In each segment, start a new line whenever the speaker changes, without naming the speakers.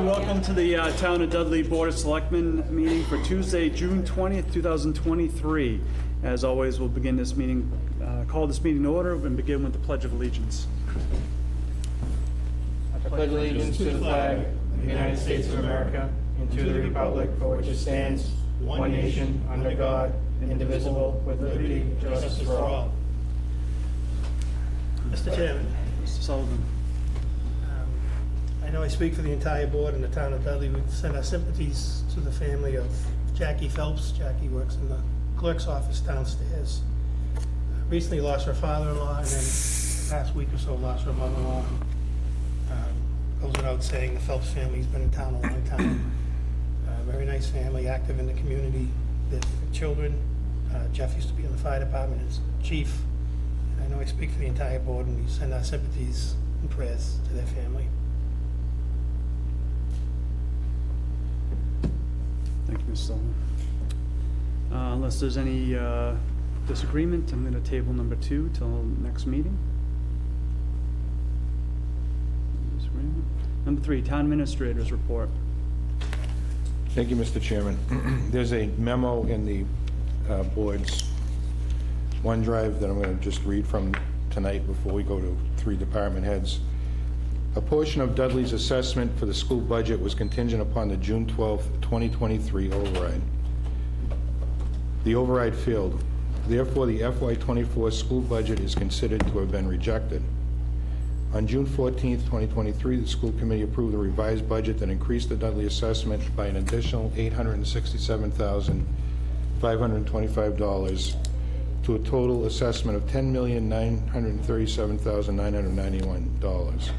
welcome to the Town of Dudley Board of Selectmen meeting for Tuesday, June 20th, 2023. As always, we'll begin this meeting, call this meeting to order and begin with the Pledge of Allegiance.
I pledge allegiance to the flag of the United States of America and to the republic for which it stands, one nation, under God, indivisible, with liberty and justice for all.
Mr. Chairman,
Mr. Sullivan.
I know I speak for the entire board in the town of Dudley. We send our sympathies to the family of Jackie Phelps. Jackie works in the clerk's office downstairs. Recently lost her father-in-law, and then the past week or so lost her mother-in-law. Goes without saying, the Phelps family's been in town a long time. Very nice family, active in the community. They're children. Jeff used to be in the fire department as chief. And I know I speak for the entire board, and we send our sympathies and prayers to their family.
Thank you, Mr. Sullivan. Unless there's any disagreement, I'm going to table number 2 till next meeting. Disagreement. Number 3, Town Administrator's Report.
Thank you, Mr. Chairman. There's a memo in the board's OneDrive that I'm going to just read from tonight before we go to 3 department heads. A portion of Dudley's assessment for the school budget was contingent upon the June 12, 2023 override. The override failed. Therefore, the FY24 school budget is considered to have been rejected. On June 14, 2023, the school committee approved a revised budget that increased the Dudley assessment by an additional $867,525 to a total assessment of $10,937,991,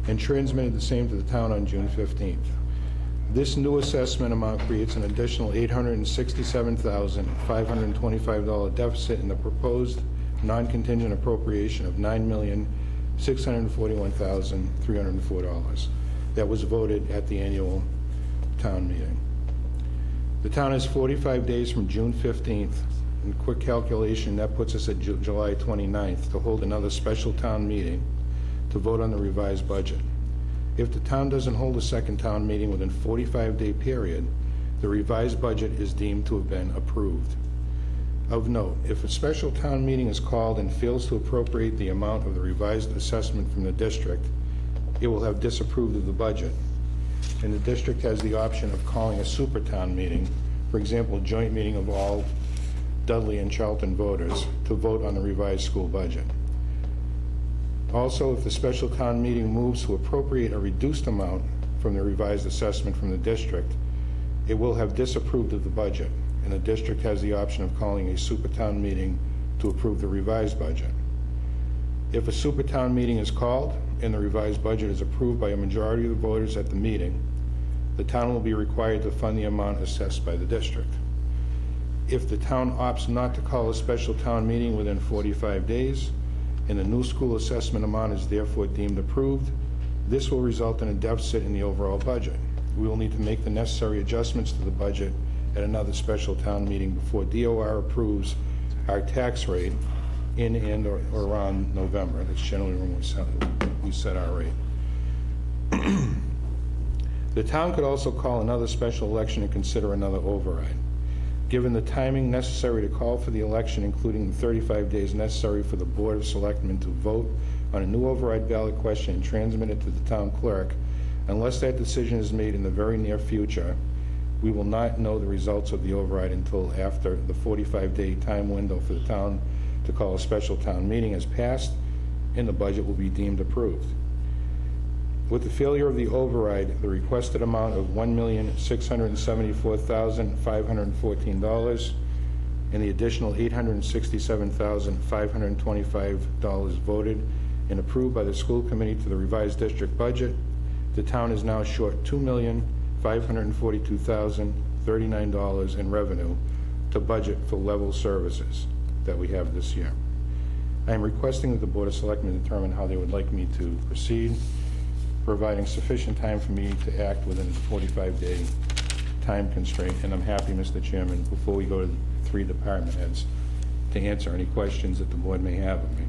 and transmitted the same to the town on June 15th. This new assessment amount creates an additional $867,525 deficit in the proposed non-contingent appropriation of $9,641,304 that was voted at the annual town meeting. The town has 45 days from June 15th. In quick calculation, that puts us at July 29th to hold another special town meeting to vote on the revised budget. If the town doesn't hold a second town meeting within 45-day period, the revised budget is deemed to have been approved. Of note, if a special town meeting is called and fails to appropriate the amount of the revised assessment from the district, it will have disapproved of the budget, and the district has the option of calling a super town meeting, for example, a joint meeting of all Dudley and Charlton voters, to vote on the revised school budget. Also, if the special town meeting moves to appropriate a reduced amount from the revised assessment from the district, it will have disapproved of the budget, and the district has the option of calling a super town meeting to approve the revised budget. If a super town meeting is called and the revised budget is approved by a majority of the voters at the meeting, the town will be required to fund the amount assessed by the district. If the town opts not to call a special town meeting within 45 days, and the new school assessment amount is therefore deemed approved, this will result in a deficit in the overall budget. We will need to make the necessary adjustments to the budget at another special town meeting before DOR approves our tax rate in and or around November. That's generally when we set our rate. The town could also call another special election and consider another override. Given the timing necessary to call for the election, including the 35 days necessary for the Board of Selectmen to vote on a new override ballot question and transmit it to the town clerk, unless that decision is made in the very near future, we will not know the results of the override until after the 45-day time window for the town to call a special town meeting has passed, and the budget will be deemed approved. With the failure of the override, the requested amount of $1,674,514 and the additional $867,525 voted and approved by the school committee to the revised district budget, the town is now short $2,542,039 in revenue to budget for level services that we have this year. I am requesting that the Board of Selectmen determine how they would like me to proceed, providing sufficient time for me to act within the 45-day time constraint. And I'm happy, Mr. Chairman, before we go to the 3 department heads, to answer any questions that the board may have of me.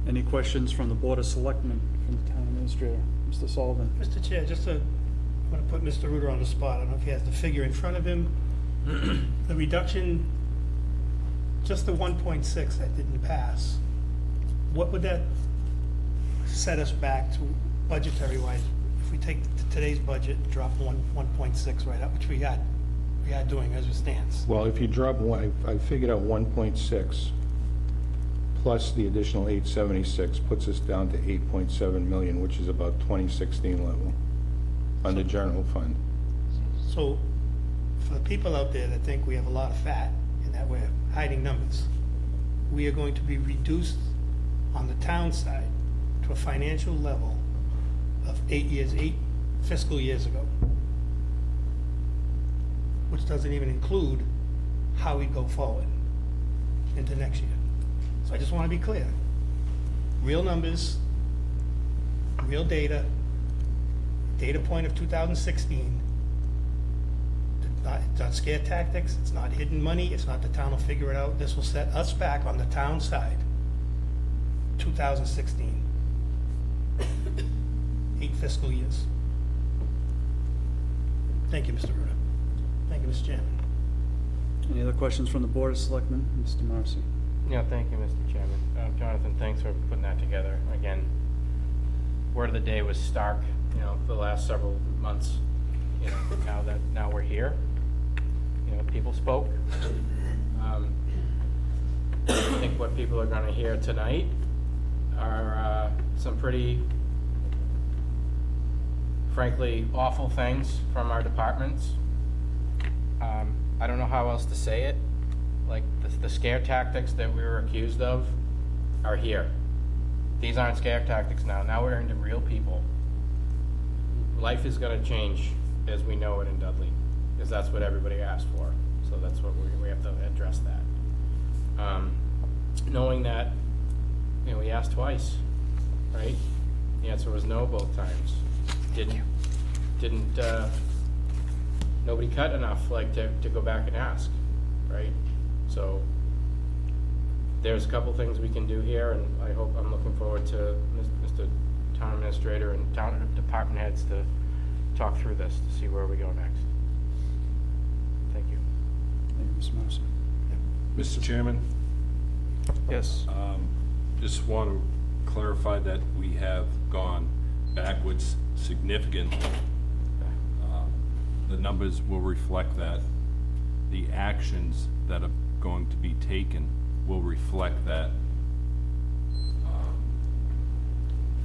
Any questions from the Board of Selectmen, from the Town Administrator? Mr. Sullivan.
Mr. Chair, just a I'm gonna put Mr. Ruder on the spot. I don't know if he has the figure in front of him. The reduction, just the 1.6 that didn't pass, what would that set us back to budgetary-wise? If we take today's budget and drop 1.6 right up, which we are doing as it stands.
Well, if you drop one, I figured out 1.6 plus the additional 876 puts us down to 8.7 million, which is about 2016 level on the general fund.
So, for the people out there that think we have a lot of fat and that we're hiding numbers, we are going to be reduced on the town side to a financial level of 8 fiscal years ago, which doesn't even include how we go forward into next year. So I just want to be clear. Real numbers, real data point of 2016. It's not scare tactics, it's not hidden money, it's not the town will figure it out. This will set us back on the town side, 2016. 8 fiscal years. Thank you, Mr. Ruder. Thank you, Mr. Chairman.
Any other questions from the Board of Selectmen? Mr. Marcy?
Yeah, thank you, Mr. Chairman. Jonathan, thanks for putting that together. Again, word of the day was stark, for the last several months. Now we're here. People spoke. I think what people are gonna hear tonight are some pretty, frankly, awful things from our departments. I don't know how else to say it. Like, the scare tactics that we were accused of are here. These aren't scare tactics now. Now we're into real people. Life is gonna change as we know it in Dudley, because that's what everybody asked for. So that's what we have to address that. Knowing that, we asked twice, right? The answer was no both times. Didn't nobody cut enough, to go back and ask, right? So there's a couple things we can do here, and I'm looking forward to Mr. Town Administrator and town department heads to talk through this to see where we go next. Thank you.
Thank you, Mr. Marcy.
Mr. Chairman,
Yes.
just want to clarify that we have gone backwards significantly. The numbers will reflect that. The actions that are going to be taken will reflect that.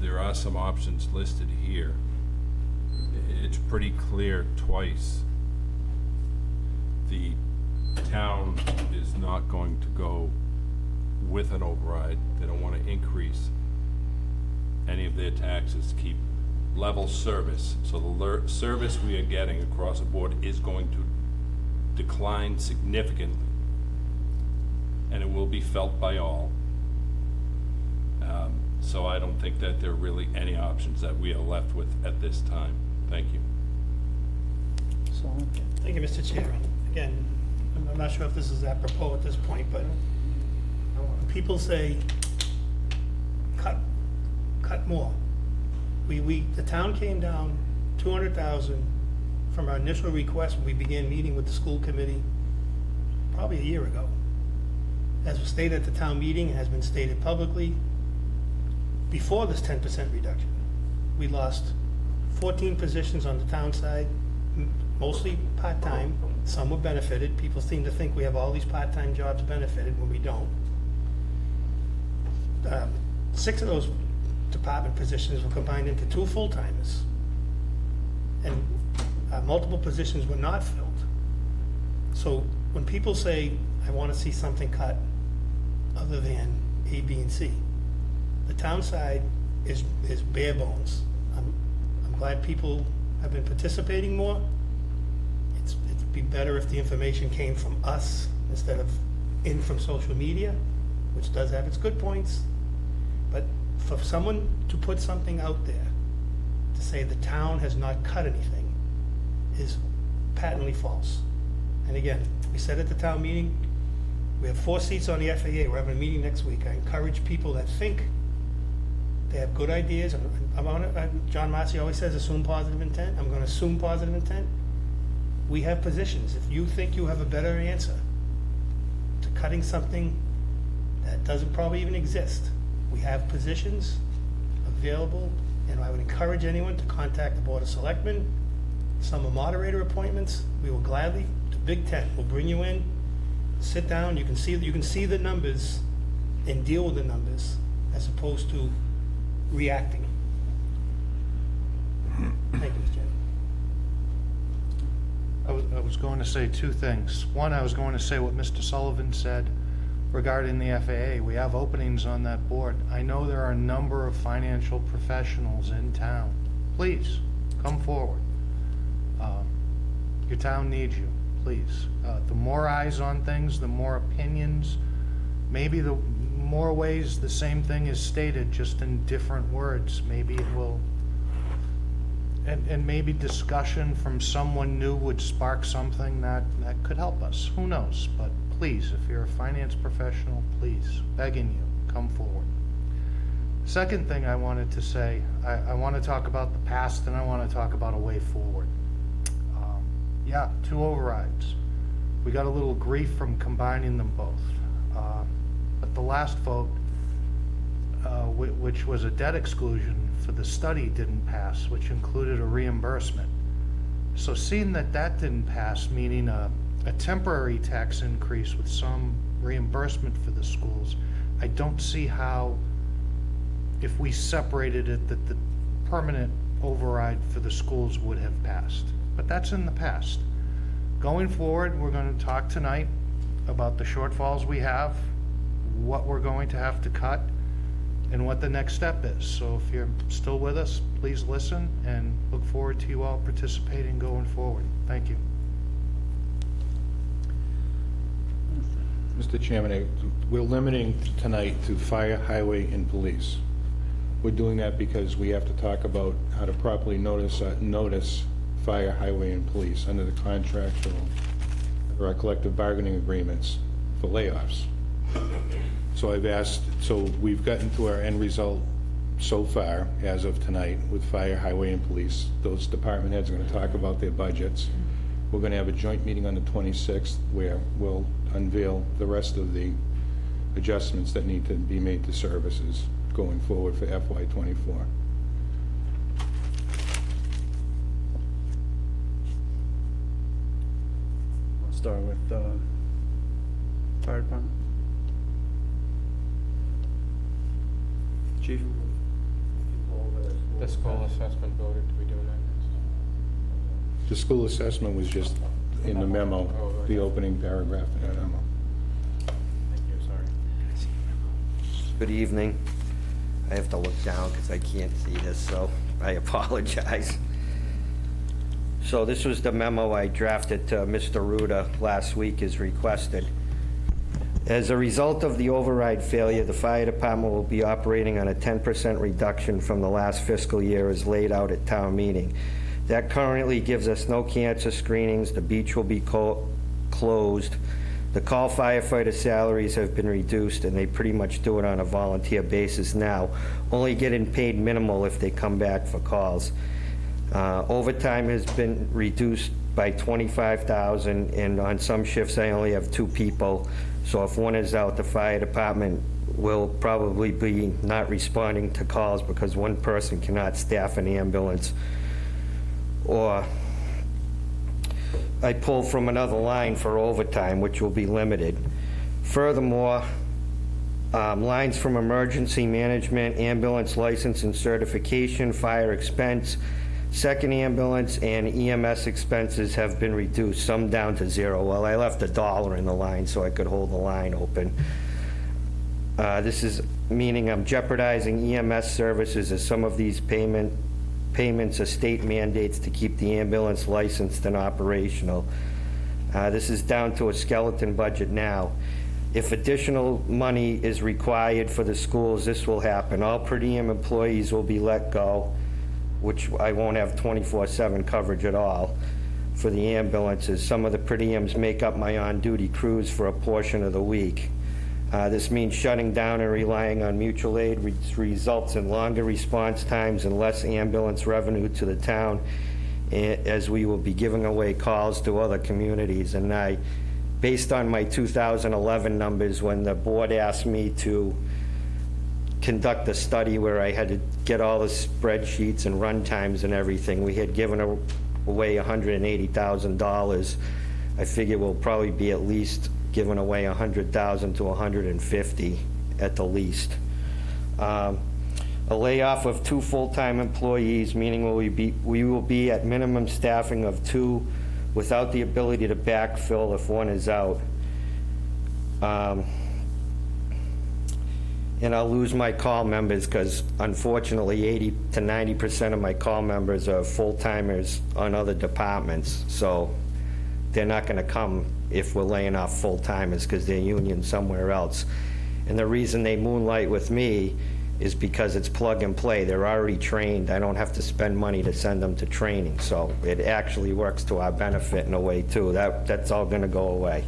There are some options listed here. It's pretty clear twice. The town is not going to go with an override. They don't want to increase any of their taxes to keep level service. So the service we are getting across the board is going to decline significantly, and it will be felt by all. So I don't think that there are really any options that we are left with at this time. Thank you.
Solid.
Thank you, Mr. Chairman. Again, I'm not sure if this is apropos at this point, but when people say, cut more. The town came down 200,000 from our initial request when we began meeting with the school committee probably a year ago. As was stated at the town meeting, and has been stated publicly, before this 10% reduction, we lost 14 positions on the town side, mostly part-time. Some were benefited. People seem to think we have all these part-time jobs benefited when we don't. 6 of those department positions were combined into 2 full-timers. And multiple positions were not filled. So when people say, I want to see something cut other than A, B, and C, the town side is bare bones. I'm glad people have been participating more. It'd be better if the information came from us instead of in from social media, which does have its good points. But for someone to put something out there to say the town has not cut anything is patently false. And again, we said at the town meeting, we have 4 seats on the FAA. We're having a meeting next week. I encourage people that think They have good ideas. John Massey always says assume positive intent. I'm gonna assume positive intent. We have positions. If you think you have a better answer to cutting something that doesn't probably even exist, we have positions available, and I would encourage anyone to contact the Board of Selectmen. Some are moderator appointments. We will gladly, the Big Tent, will bring you in, sit down, you can see the numbers and deal with the numbers as opposed to reacting. Thank you, Mr. Chairman.
I was going to say two things. One, I was going to say what Mr. Sullivan said regarding the FAA. We have openings on that board. I know there are a number of financial professionals in town. Please, come forward. Your town needs you, please. The more eyes on things, the more opinions, maybe the more ways the same thing is stated, just in different words. Maybe it will, and maybe discussion from someone new would spark something that could help us. Who knows? But please, if you're a finance professional, please, begging you, come forward. Second thing I wanted to say, I want to talk about the past and I want to talk about a way forward. Yeah, 2 overrides. We got a little grief from combining them both. But the last vote, which was a debt exclusion for the study, didn't pass, which included a reimbursement. So seeing that didn't pass, meaning a temporary tax increase with some reimbursement for the schools, I don't see how, if we separated it, that the permanent override for the schools would have passed. But that's in the past. Going forward, we're going to talk tonight about the shortfalls we have, what we're going to have to cut, and what the next step is. So if you're still with us, please listen, and look forward to you all participating going forward. Thank you.
Mr. Chairman, we're limiting tonight to fire, highway, and police. We're doing that because we have to talk about how to properly notice fire, highway, and police under the contractual or our collective bargaining agreements for layoffs. So we've gotten to our end result so far as of tonight with fire, highway, and police. Those department heads are going to talk about their budgets. We're going to have a joint meeting on the 26th where we'll unveil the rest of the adjustments that need to be made to services going forward for FY24.
Start with fire department. Chief?
The school assessment voted, we doing that next?
The school assessment was just in the memo, the opening paragraph in the memo.
Thank you, sorry.
Good evening. I have to look down because I can't see this, so I apologize. So this was the memo I drafted to Mr. Ruda last week as requested. As a result of the override failure, the fire department will be operating on a 10% reduction from the last fiscal year as laid out at town meeting. That currently gives us no cancer screenings, the beach will be closed, the call firefighter salaries have been reduced, and they pretty much do it on a volunteer basis now, only getting paid minimal if they come back for calls. Overtime has been reduced by $25,000, and on some shifts I only have 2 people. So if one is out, the fire department will probably be not responding to calls because one person cannot staff an ambulance. Or I pull from another line for overtime, which will be limited. Furthermore, lines from emergency management, ambulance license and certification, fire expense, second ambulance, and EMS expenses have been reduced, some down to 0. Well, I left $1 in the line so I could hold the line open. This is meaning I'm jeopardizing EMS services as some of these payments are state mandates to keep the ambulance licensed and operational. This is down to a skeleton budget now. If additional money is required for the schools, this will happen. All per diem employees will be let go, which I won't have 24/7 coverage at all for the ambulances. Some of the per diems make up my on-duty crews for a portion of the week. This means shutting down and relying on mutual aid, which results in longer response times and less ambulance revenue to the town, as we will be giving away calls to other communities. And based on my 2011 numbers, when the board asked me to conduct a study where I had to get all the spreadsheets and run times and everything, we had given away $180,000. I figure we'll probably be at least giving away $100,000 to $150,000 at the least. A layoff of 2 full-time employees, meaning we will be at minimum staffing of 2 without the ability to backfill if one is out. And I'll lose my call members because unfortunately 80 to 90% of my call members are full-timers on other departments. So they're not going to come if we're laying off full-timers because they're union somewhere else. And the reason they moonlight with me is because it's plug and play. They're already trained. I don't have to spend money to send them to training. So it actually works to our benefit in a way too. That's all going to go away.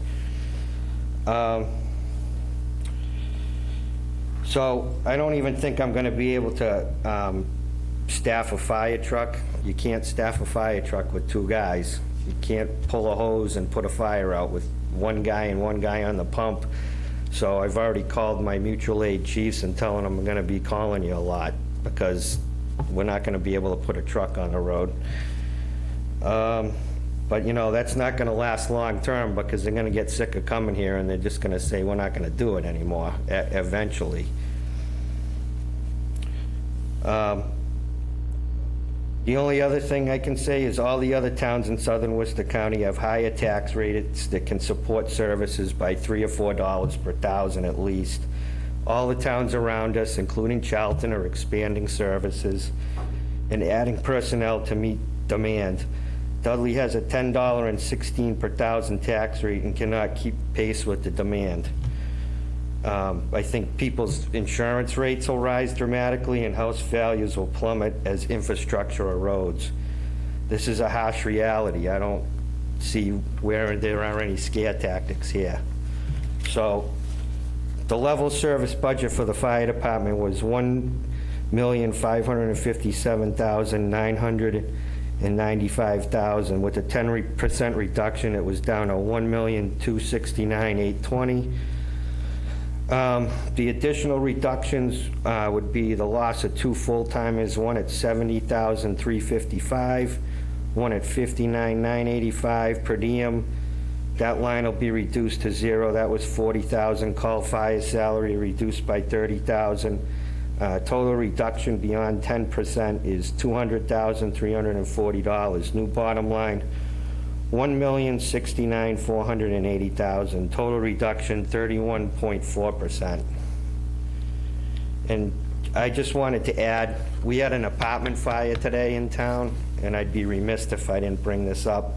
So I don't even think I'm going to be able to staff a fire truck. You can't staff a fire truck with 2 guys. You can't pull a hose and put a fire out with 1 guy and 1 guy on the pump. So I've already called my mutual aid chiefs and telling them I'm going to be calling you a lot because we're not going to be able to put a truck on the road. But, you know, that's not going to last long term because they're going to get sick of coming here and they're just going to say we're not going to do it anymore eventually. The only other thing I can say is all the other towns in southern Worcester County have higher tax rates that can support services by $3 or $4 per thousand at least. All the towns around us, including Charlton, are expanding services and adding personnel to meet demand. Dudley has a $10.16 per thousand tax rate and cannot keep pace with the demand. I think people's insurance rates will rise dramatically and house values will plummet as infrastructure erodes. This is a harsh reality. I don't see where there are any scare tactics here. So the level service budget for the fire department was $1,557,995. With a 10% reduction, it was down to $1,269,820. The additional reductions would be the loss of 2 full-timers, one at $70,355, one at $59,985 per diem. That line will be reduced to 0. That was $40,000. Call fire salary reduced by $30,000. Total reduction beyond 10% is $200,340. New bottom line, $1,069,480,000. Total reduction 31.4%. And I just wanted to add, we had an apartment fire today in town, and I'd be remiss if I didn't bring this up.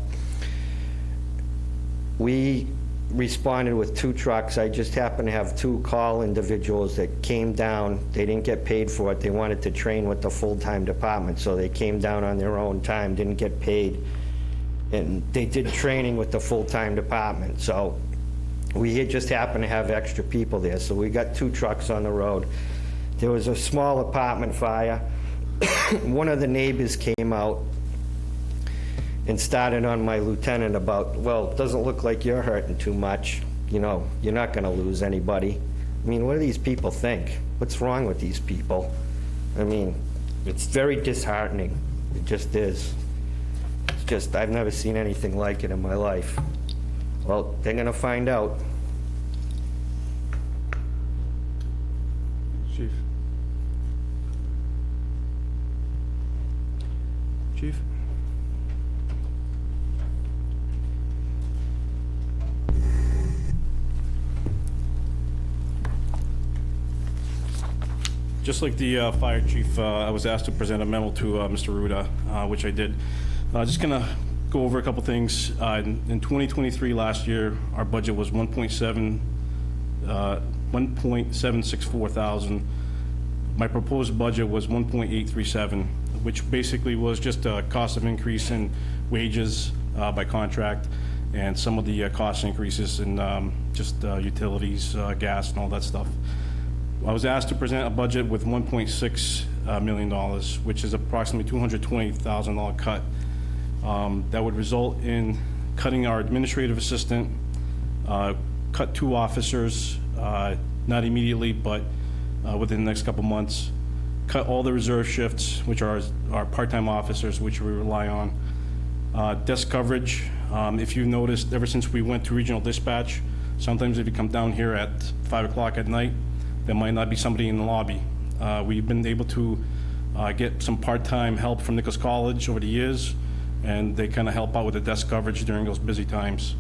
We responded with 2 trucks. I just happened to have 2 call individuals that came down. They didn't get paid for it. They wanted to train with the full-time department, so they came down on their own time, didn't get paid. And they did training with the full-time department. So we just happened to have extra people there. So we got 2 trucks on the road. There was a small apartment fire. One of the neighbors came out and started on my lieutenant about, well, it doesn't look like you're hurting too much. You know, you're not going to lose anybody. I mean, what do these people think? What's wrong with these people? I mean, it's very disheartening. It just is. I've never seen anything like it in my life. Well, they're going to find out.
Chief. Chief?
Just like the fire chief, I was asked to present a memo to Mr. Ruda, which I did. Just gonna go over a couple things. In 2023, last year, our budget was $1.764 thousand. My proposed budget was $1.837, which basically was just a cost of increase in wages by contract and some of the cost increases in just utilities, gas, and all that stuff. I was asked to present a budget with $1.6 million, which is approximately $220,000 cut. That would result in cutting our administrative assistant, cut 2 officers, not immediately, but within the next couple months, cut all the reserve shifts, which are our part-time officers, which we rely on. Desk coverage, if you've noticed, ever since we went to regional dispatch, sometimes if you come down here at 5 o'clock at night, there might not be somebody in the lobby. We've been able to get some part-time help from Nichols College over the years, and they kind of help out with the desk coverage during those busy times.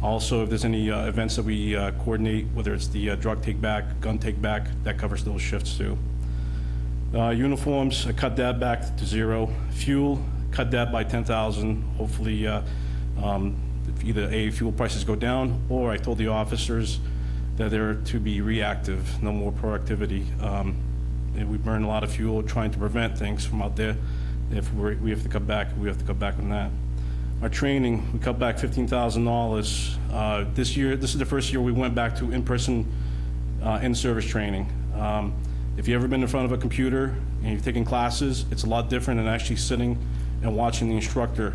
Also, if there's any events that we coordinate, whether it's the drug take back, gun take back, that covers those shifts too. Uniforms, I cut that back to 0. Fuel, cut that by 10,000. Hopefully, if either fuel prices go down, or I told the officers that they're to be reactive, no more proactivity. And we burn a lot of fuel trying to prevent things from out there. If we have to cut back, we have to cut back on that. Our training, we cut back $15,000. This year, this is the first year we went back to in-person, in-service training. If you've ever been in front of a computer and you've taken classes, it's a lot different than actually sitting and watching the instructor.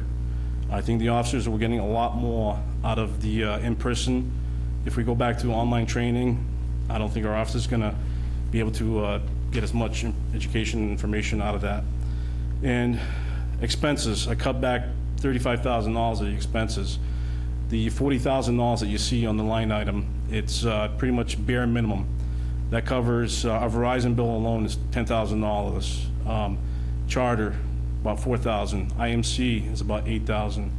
I think the officers were getting a lot more out of the in-person. If we go back to online training, I don't think our officers are gonna be able to get as much education and information out of that. And expenses, I cut back $35,000 of the expenses. The $40,000 that you see on the line item, it's pretty much bare minimum. That covers, our Verizon bill alone is $10,000. Charter, about $4,000. IMC is about $8,000.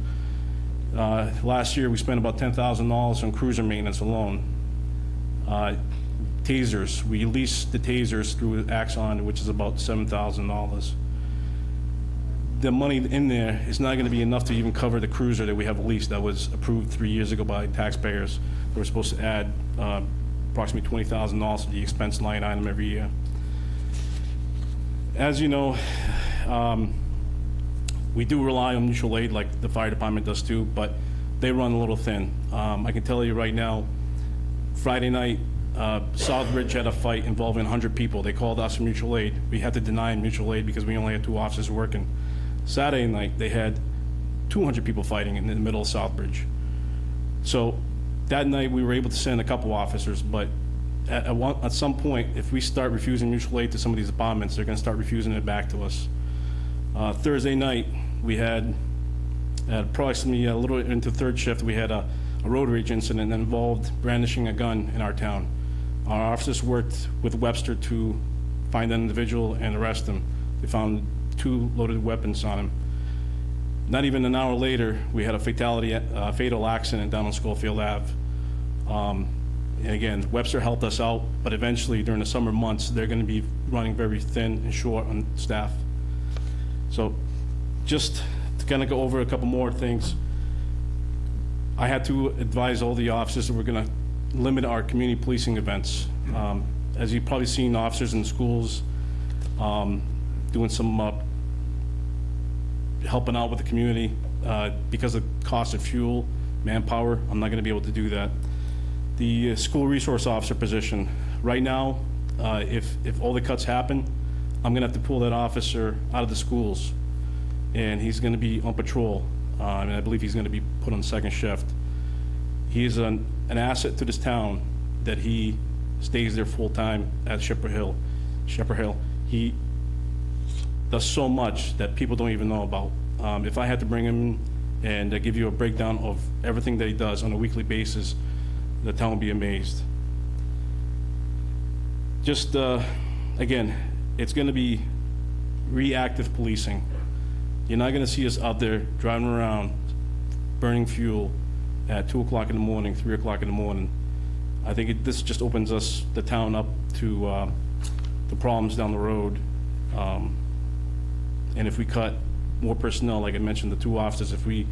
Last year, we spent about $10,000 on cruiser maintenance alone. Tasers, we leased the tasers through Axon, which is about $7,000. The money in there is not going to be enough to even cover the cruiser that we have leased that was approved 3 years ago by taxpayers. They were supposed to add approximately $20,000 to the expense line item every year. As you know, we do rely on mutual aid like the fire department does too, but they run a little thin. I can tell you right now, Friday night, Southbridge had a fight involving 100 people. They called us for mutual aid. We had to deny mutual aid because we only had 2 officers working. Saturday night, they had 200 people fighting in the middle of Southbridge. So that night, we were able to send a couple officers, but at some point, if we start refusing mutual aid to some of these departments, they're gonna start refusing it back to us. Thursday night, we had, at approximately a little into third shift, we had a road rage incident that involved brandishing a gun in our town. Our officers worked with Webster to find that individual and arrest him. They found 2 loaded weapons on him. Not even an hour later, we had a fatal accident down on Schofield Ave. And again, Webster helped us out, but eventually during the summer months, they're gonna be running very thin and short on staff. So just to kind of go over a couple more things, I had to advise all the officers that we're gonna limit our community policing events. As you've probably seen, officers in schools doing some helping out with the community. Because of the cost of fuel, manpower, I'm not gonna be able to do that. The school resource officer position, right now, if all the cuts happen, I'm gonna have to pull that officer out of the schools, and he's gonna be on patrol, and I believe he's gonna be put on second shift. He's an asset to this town that he stays there full-time at Shepherd Hill. He does so much that people don't even know about. If I had to bring him and give you a breakdown of everything that he does on a weekly basis, the town would be amazed. Just, again, it's gonna be reactive policing. You're not gonna see us out there driving around, burning fuel at 2 o'clock in the morning, 3 o'clock in the morning. I think this just opens the town up to the problems down the road. And if we cut more personnel, like I mentioned, the 2 officers, if we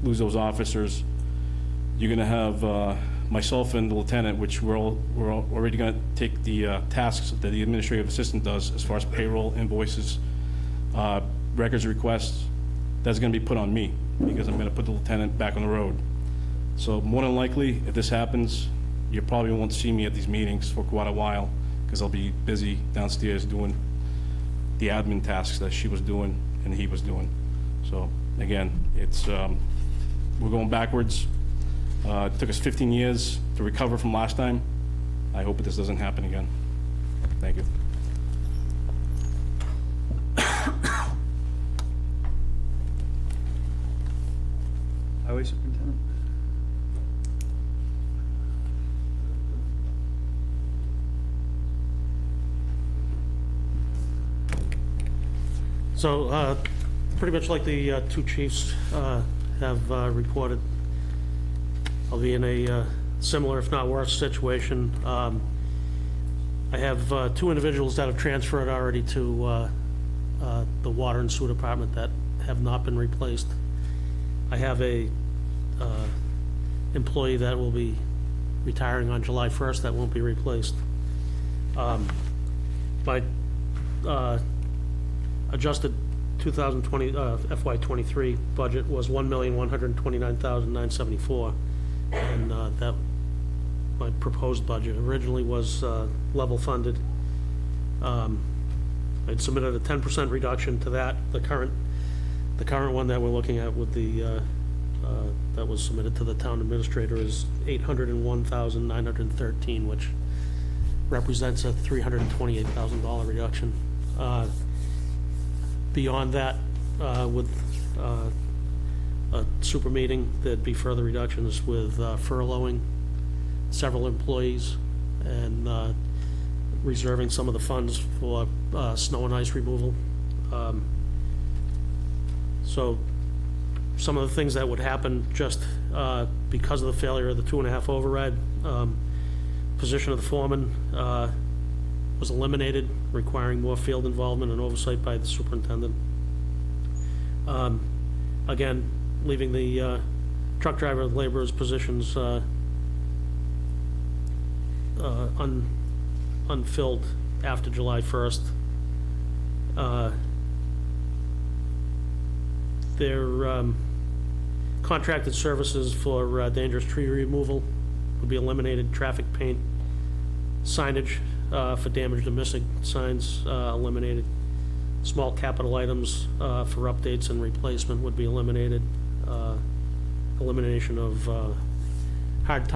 lose those officers, you're gonna have myself and the lieutenant, which we're already gonna take the tasks that the administrative assistant does as far as payroll, invoices, records requests. That's gonna be put on me because I'm gonna put the lieutenant back on the road. So more than likely, if this happens, you probably won't see me at these meetings for quite a while, because I'll be busy downstairs doing the admin tasks that she was doing and he was doing. So again, it's, we're going backwards. It took us 15 years to recover from last time. I hope this doesn't happen again. Thank you.
Highway Superintendent?
So, pretty much like the two chiefs have reported, I'll be in a similar, if not worse, situation. I have two individuals that have transferred already to the Water and Sewer Department that have not been replaced. I have a employee that will be retiring on July 1st that won't be replaced. My adjusted 2020, FY23 budget was $1,129,974, and that, my proposed budget originally was level funded. I'd submitted a 10% reduction to that. The current one that we're looking at with the, that was submitted to the town administrator is $801,913, which represents a $328,000 reduction. Beyond that, with a super meeting, there'd be further reductions with furloughing several employees and reserving some of the funds for snow and ice removal. So some of the things that would happen just because of the failure of the 2.5 override, position of the foreman was eliminated, requiring more field involvement and oversight by the superintendent. Again, leaving the truck driver and laborers positions unfilled after July 1st. Their contracted services for dangerous tree removal would be eliminated. Traffic paint, signage for damaged and missing signs eliminated. Small capital items for updates and replacement would be eliminated. Elimination of hard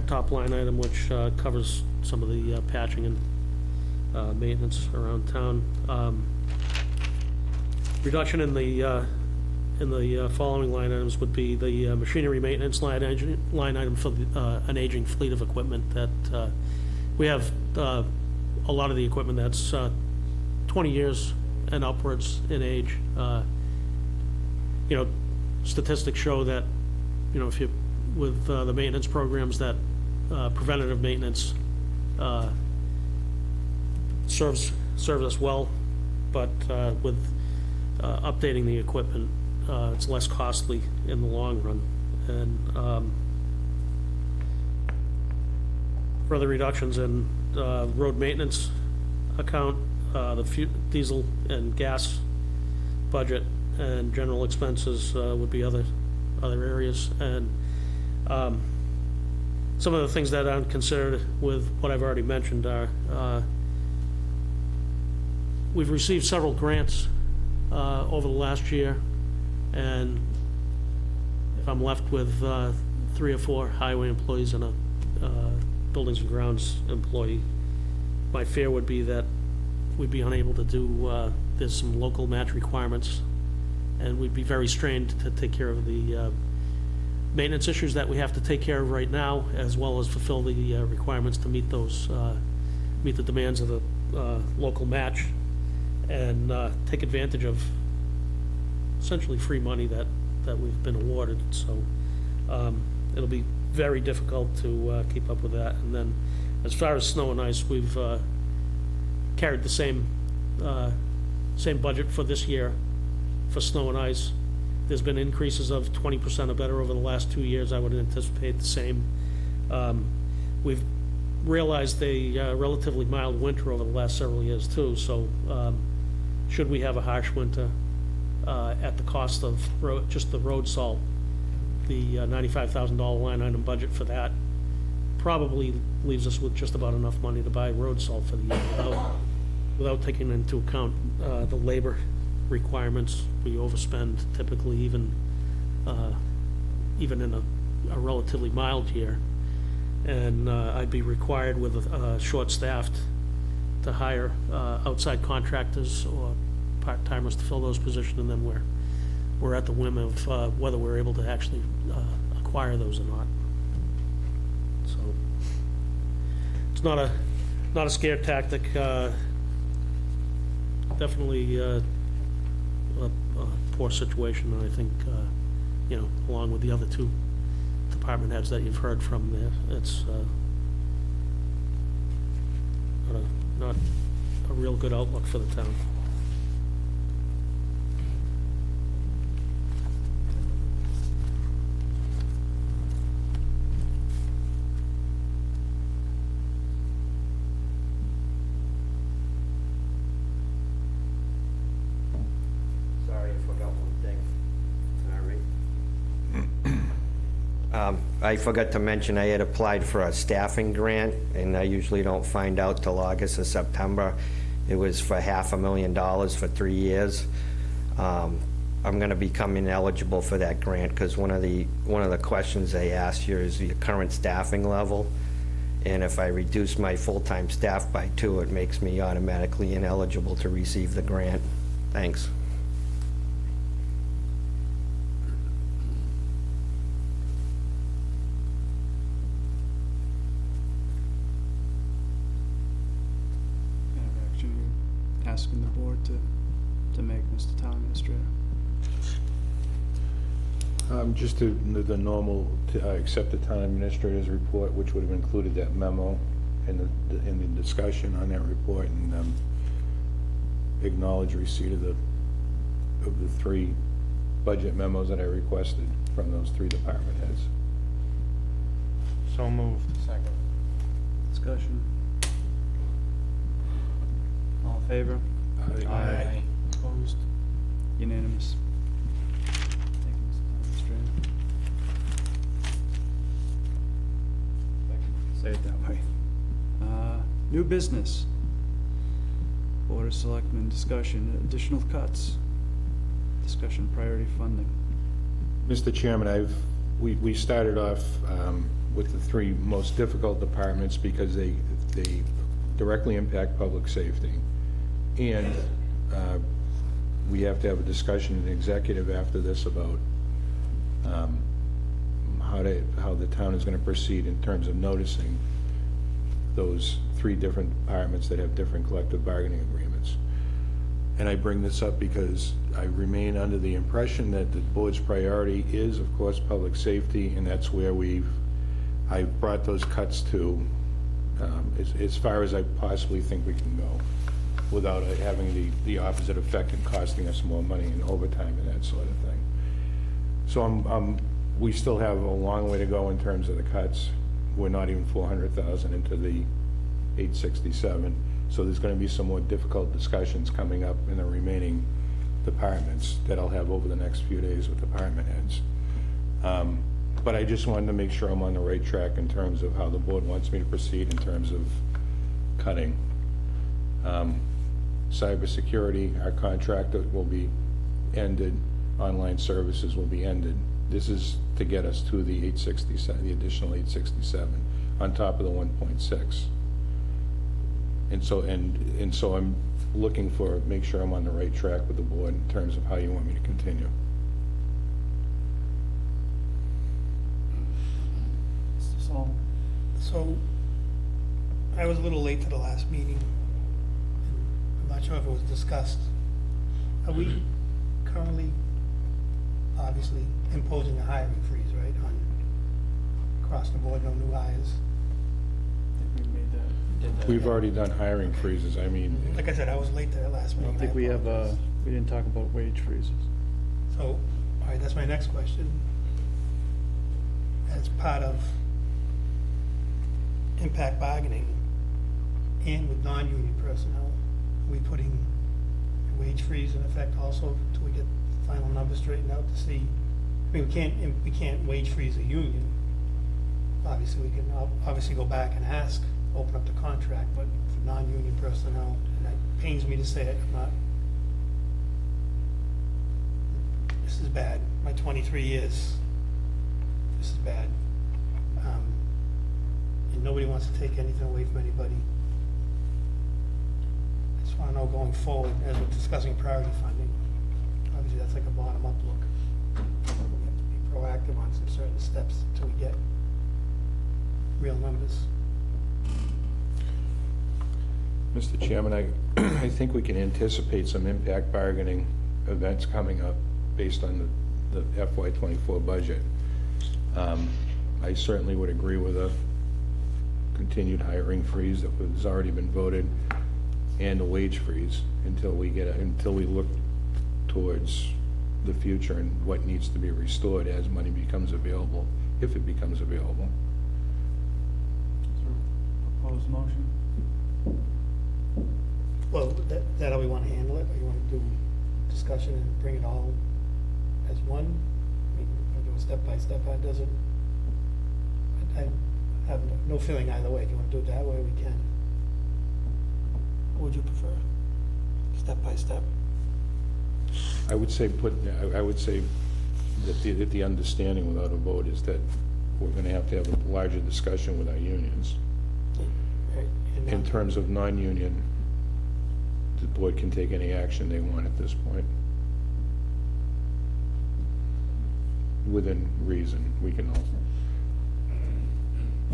top line item, which covers some of the patching and maintenance around town. Reduction in the following line items would be the machinery maintenance line item for an aging fleet of equipment that we have. A lot of the equipment that's 20 years and upwards in age. You know, statistics show that, you know, if you, with the maintenance programs, that preventative maintenance serves us well, but with updating the equipment, it's less costly in the long run. And further reductions in road maintenance account, the diesel and gas budget, and general expenses would be other areas. And some of the things that aren't considered with what I've already mentioned are we've received several grants over the last year, and if I'm left with 3 or 4 highway employees and a buildings and grounds employee, my fear would be that we'd be unable to do, there's some local match requirements, and we'd be very strained to take care of the maintenance issues that we have to take care of right now, as well as fulfill the requirements to meet those, meet the demands of the local match, and take advantage of essentially free money that we've been awarded. So it'll be very difficult to keep up with that. And then as far as snow and ice, we've carried the same budget for this year for snow and ice. There's been increases of 20% or better over the last 2 years. I would anticipate the same. We've realized a relatively mild winter over the last several years too, so should we have a harsh winter at the cost of just the road salt the $95,000 line item budget for that probably leaves us with just about enough money to buy road salt for the year without taking into account the labor requirements. We overspend typically even in a relatively mild year. And I'd be required with short-staffed to hire outside contractors or part-timers to fill those positions, and then we're at the whim of whether we're able to actually acquire those or not. So it's not a scare tactic. Definitely a poor situation, and I think along with the other two department heads that you've heard from there, it's not a real good outlook for the town.
Sorry, I forgot one thing. All right. I forgot to mention, I had applied for a staffing grant, and I usually don't find out till August or September. It was for $500,000 for 3 years. I'm gonna become ineligible for that grant, because one of the questions they ask you is your current staffing level. And if I reduce my full-time staff by 2, it makes me automatically ineligible to receive the grant. Thanks.
Kind of action you're asking the board to make, Mr. Town Administrator?
Just the normal, accept the town administrator's report, which would have included that memo in the discussion on that report, and acknowledge receipt of the 3 budget memos that I requested from those 3 department heads.
So moved.
Second.
Discussion? All in favor?
Aye.
Opposed? Unanimous. Thank you, Mr. Town Administrator. If I can say it that way. New business. Board of Selectmen discussion, additional cuts. Discussion priority funding.
Mr. Chairman, we started off with the 3 most difficult departments because they directly impact public safety. And we have to have a discussion in executive after this about how the town is going to proceed in terms of noticing those 3 different departments that have different collective bargaining agreements. And I bring this up because I remain under the impression that the board's priority is, of course, public safety, and that's where I've brought those cuts to as far as I possibly think we can go, without it having the opposite effect and costing us more money in overtime and that sort of thing. So we still have a long way to go in terms of the cuts. We're not even 400,000 into the 867. So there's going to be some more difficult discussions coming up in the remaining departments that I'll have over the next few days with department heads. But I just wanted to make sure I'm on the right track in terms of how the board wants me to proceed in terms of cutting. Cybersecurity, our contract will be ended. Online services will be ended. This is to get us to the 867, the additional 867, on top of the 1.6. And so I'm looking for, make sure I'm on the right track with the board in terms of how you want me to continue.
Mr. Saul?
So, I was a little late to the last meeting. I'm not sure if it was discussed. Are we currently, obviously, imposing a hiring freeze, right, on, across the board, no new hires?
I think we made that.
We've already done hiring freezes. I mean,
Like I said, I was late to that last
I
meeting.
don't think we have, we didn't talk about wage freezes.
So, all right, that's my next question. As part of impact bargaining and with non-union personnel, are we putting a wage freeze in effect also till we get final numbers straightened out to see I mean, we can't wage freeze a union. Obviously, we can obviously go back and ask, open up the contract, but for non-union personnel, and it pains me to say it, I'm not, this is bad. My 23 years, this is bad. And nobody wants to take anything away from anybody. I just want to know going forward, as we're discussing priority funding, obviously that's like a bottom-up look. We have to be proactive on some certain steps until we get real numbers.
Mr. Chairman, I think we can anticipate some impact bargaining events coming up based on the FY '24 budget. I certainly would agree with a continued hiring freeze that has already been voted and a wage freeze until we look towards the future and what needs to be restored as money becomes available, if it becomes available.
Is there a proposed motion?
Well, that how we want to handle it, or you want to do discussion and bring it all as one? I mean, if I do it step by step, that doesn't, I have no feeling either way. If you want to do it that way, we can. What would you prefer? Step by step?
I would say that the understanding without a vote is that we're gonna have to have a larger discussion with our unions.
Right, and
In terms of non-union, the board can take any action they want at this point. Within reason, we can all.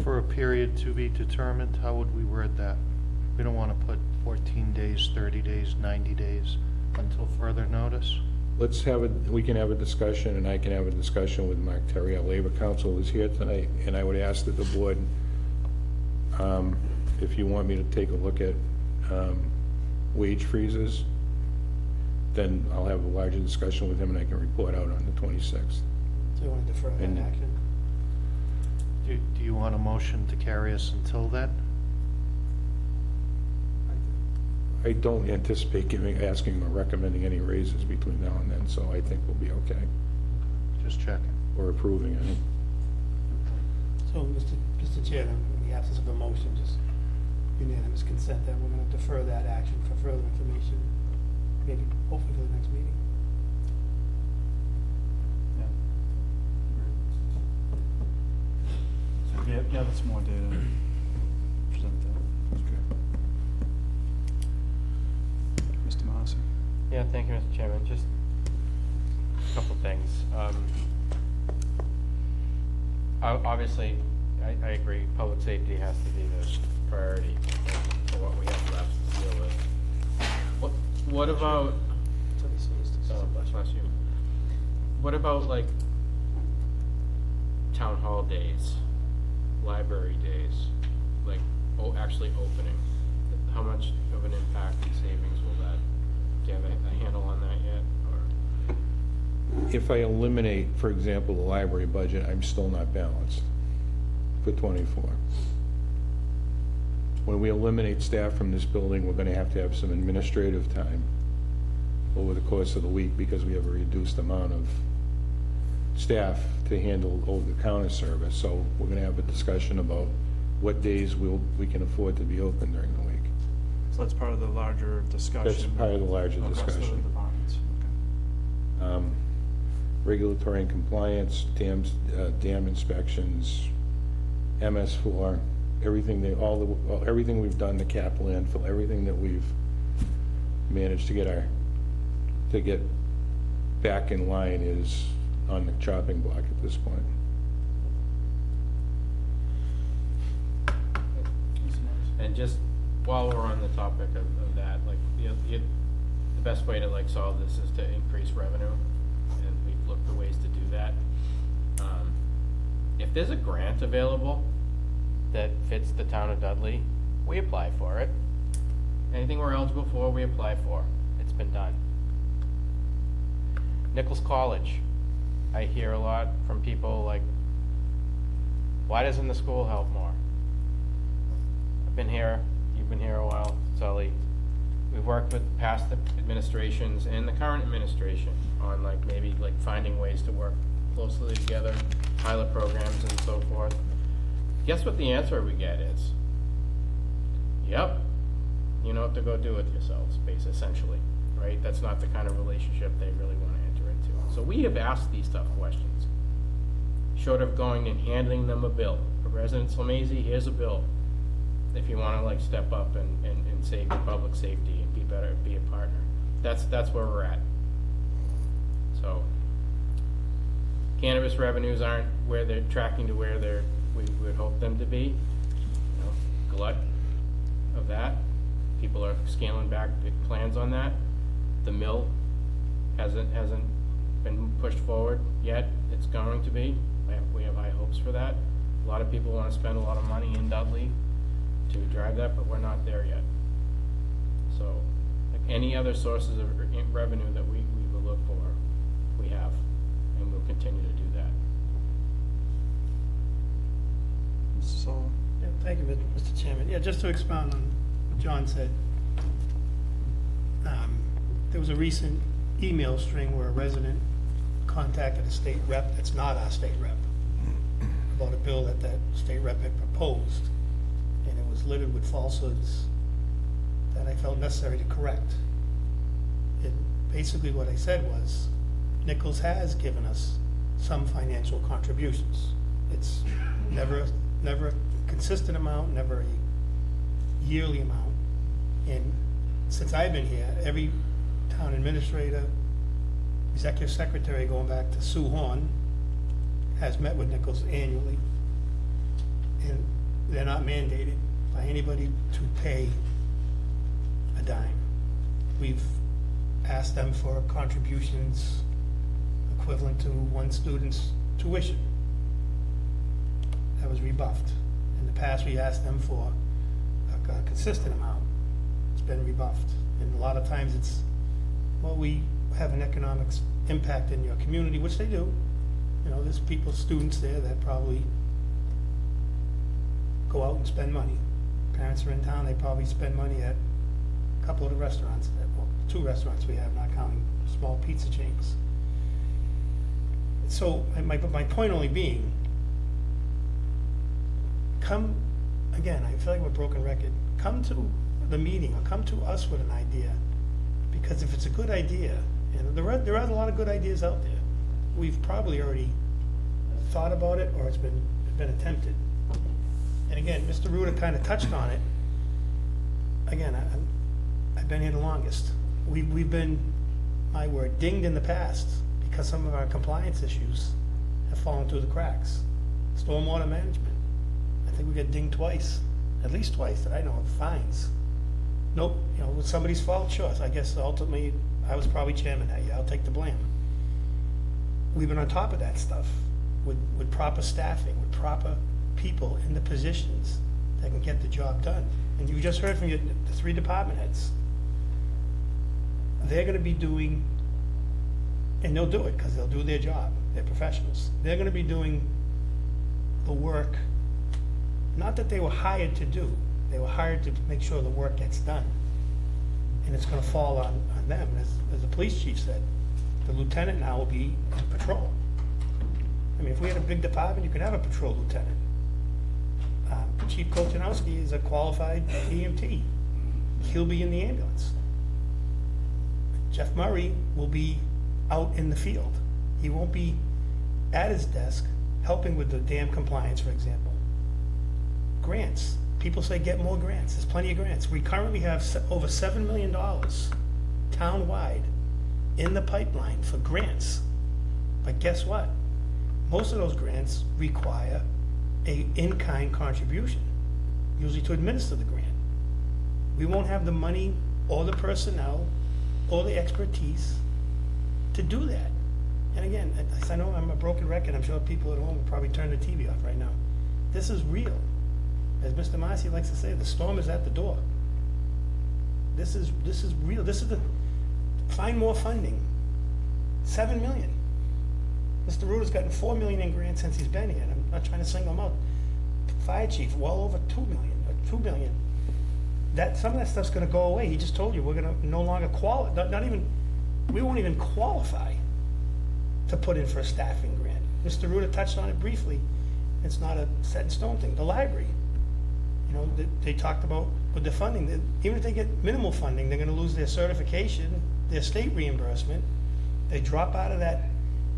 For a period to be determined, how would we word that? We don't want to put 14 days, 30 days, 90 days until further notice?
We can have a discussion, and I can have a discussion with Mark Terry, our Labor Council is here tonight, and I would ask that the board, if you want me to take a look at wage freezes, then I'll have a larger discussion with him, and I can report out on the 26th.
So you want to defer that
And-
action?
Do you want a motion to carry us until then?
I don't anticipate asking or recommending any raises between now and then, so I think we'll be okay,
Just checking.
or approving any.
So, Mr. Chair, in the absence of a motion, just unanimous consent that we're going to defer that action for further information, maybe hopefully for the next meeting.
Yeah. Yeah, that's more data. Present that. Mr. Massey?
Yeah, thank you, Mr. Chairman. Just a couple things. Obviously, I agree, public safety has to be the priority for what we have left to deal with. What about, oh, bless you. What about like town hall days, library days, like, actually opening? How much of an impact and savings will that, do you have a handle on that yet, or?
If I eliminate, for example, the library budget, I'm still not balanced for '24. When we eliminate staff from this building, we're gonna have to have some administrative time over the course of the week because we have a reduced amount of staff to handle over-the-counter service. So we're gonna have a discussion about what days we can afford to be open during the week.
So that's part of the larger discussion?
That's part of the larger
across the
discussion.
departments, okay.
Regulatory and compliance, dam inspections, MS4, everything everything we've done, the cap landfill, everything that we've managed to get back in line is on the chopping block at this point.
And just while we're on the topic of that, like, the best way to like solve this is to increase revenue, and we've looked for ways to do that. If there's a grant available that fits the town of Dudley, we apply for it. Anything we're eligible for, we apply for. It's been done. Nichols College, I hear a lot from people like, why doesn't the school help more? I've been here, you've been here a while, Sully. We've worked with past administrations and the current administration on like maybe like finding ways to work closely together, pilot programs and so forth. Guess what the answer we get is? Yep, you know what to go do with yourselves, essentially, right? That's not the kind of relationship they really want to enter into. So we have asked these tough questions, short of going and handing them a bill. For President Slamazey, here's a bill. If you want to like step up and save your public safety and be a partner. That's where we're at. So cannabis revenues aren't where they're tracking to where we would hope them to be. You know, glut of that. People are scaling back big plans on that. The mill hasn't been pushed forward yet. It's going to be. We have high hopes for that. A lot of people want to spend a lot of money in Dudley to drive that, but we're not there yet. So, like any other sources of revenue that we will look for, we have, and we'll continue to do that.
Mr. Sullivan?
Yeah, thank you, Mr. Chairman. Yeah, just to expound on what John said. There was a recent email string where a resident contacted a state rep that's not our state rep about a bill that state rep had proposed, and it was littered with falsehoods that I felt necessary to correct. And basically what I said was, Nichols has given us some financial contributions. It's never a consistent amount, never a yearly amount. And since I've been here, every town administrator, executive secretary, going back to Sue Horn, has met with Nichols annually. And they're not mandated by anybody to pay a dime. We've asked them for contributions equivalent to one student's tuition. That was rebuffed. In the past, we asked them for a consistent amount. It's been rebuffed. And a lot of times it's, well, we have an economic impact in your community, which they do. You know, there's people, students there that probably go out and spend money. Parents are in town, they probably spend money at a couple of the restaurants, well, 2 restaurants we have, not counting small pizza chains. So, my point only being, come, again, I feel like we're a broken record, come to the meeting, or come to us with an idea, because if it's a good idea, and there are a lot of good ideas out there, we've probably already thought about it, or it's been attempted. And again, Mr. Ruda kind of touched on it. Again, I've been here the longest. We've been, my word, dinged in the past because some of our compliance issues have fallen through the cracks. Stormwater management, I think we got dinged twice, at least twice that I know of, fines. Nope, you know, it was somebody's fault, sure. So I guess ultimately, I was probably chairman that year, I'll take the blame. We've been on top of that stuff with proper staffing, with proper people in the positions that can get the job done. And you just heard from the 3 department heads. They're gonna be doing, and they'll do it because they'll do their job, they're professionals. They're gonna be doing the work, not that they were hired to do, they were hired to make sure the work gets done. And it's gonna fall on them, as the police chief said. The lieutenant now will be in patrol. I mean, if we had a big department, you could have a patrol lieutenant. Chief Kolchanowski is a qualified EMT. He'll be in the ambulance. Jeff Murray will be out in the field. He won't be at his desk helping with the dam compliance, for example. Grants. People say get more grants. There's plenty of grants. We currently have over $7 million town-wide in the pipeline for grants. But guess what? Most of those grants require a in-kind contribution, usually to administer the grant. We won't have the money or the personnel or the expertise to do that. And again, I know I'm a broken record. I'm sure people at home will probably turn the TV off right now. This is real. As Mr. Marcy likes to say, the storm is at the door. This is real. This is find more funding. $7 million. Mr. Ruda's gotten $4 million in grants since he's been here, and I'm not trying to single him out. Fire chief, well over $2 million. That, some of that stuff's gonna go away. He just told you, we're gonna no longer we won't even qualify to put in for a staffing grant. Mr. Ruda touched on it briefly. It's not a set in stone thing. The library, you know, they talked about with the funding, that even if they get minimal funding, they're gonna lose their certification, their state reimbursement. They drop out of that,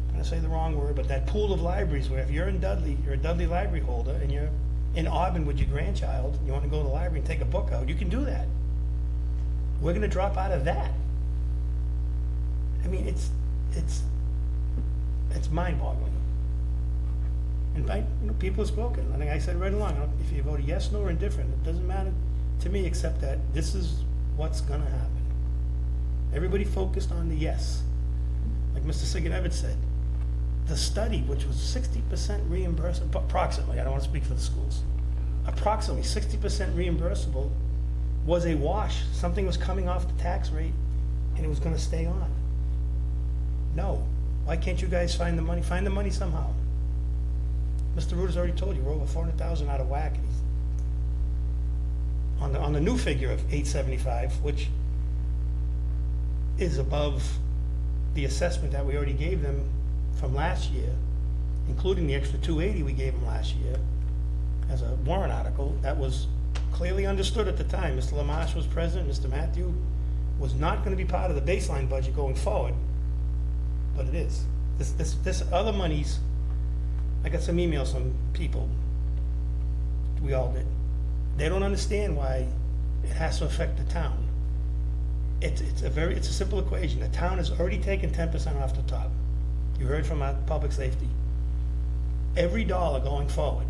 I'm gonna say the wrong word, but that pool of libraries where if you're in Dudley, you're a Dudley library holder, and you're in Auburn with your grandchild, you wanna go to the library and take a book out, you can do that. We're gonna drop out of that. I mean, it's mind-boggling. And people have spoken. I think I said right along, if you vote yes, no, or indifferent, it doesn't matter to me except that this is what's gonna happen. Everybody focused on the yes. Like Mr. Sigenovich said, the study, which was 60% reimbursable, approximately, I don't wanna speak for the schools, approximately 60% reimbursable, was a wash. Something was coming off the tax rate and it was gonna stay on. No. Why can't you guys find the money? Find the money somehow. Mr. Ruda's already told you, we're over 400,000 out of whack. And he's on the new figure of 875, which is above the assessment that we already gave them from last year, including the extra 280 we gave them last year as a warrant article. That was clearly understood at the time. Mr. Lamarche was president. Mr. Matthew was not going to be part of the baseline budget going forward, but it is. This other monies. I got some emails from people, we all did. They don't understand why it has to affect the town. It's a simple equation. The town has already taken 10% off the top. You heard from our public safety. Every dollar going forward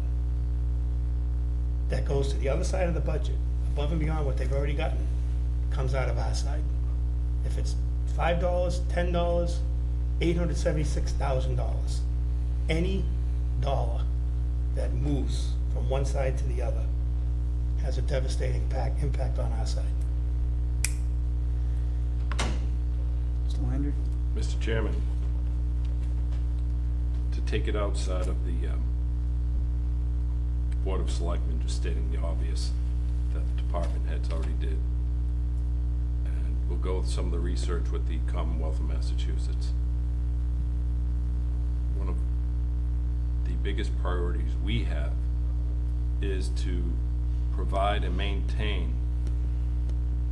that goes to the other side of the budget, above and beyond what they've already gotten, comes out of our side. If it's $5, $10, $876,000. Any dollar that moves from one side to the other has a devastating impact on our side.
Mr. Landry?
Mr. Chairman, to take it outside of the Board of Selectmen, just stating the obvious that the department heads already did. And we'll go with some of the research with the Commonwealth of Massachusetts. One of the biggest priorities we have is to provide and maintain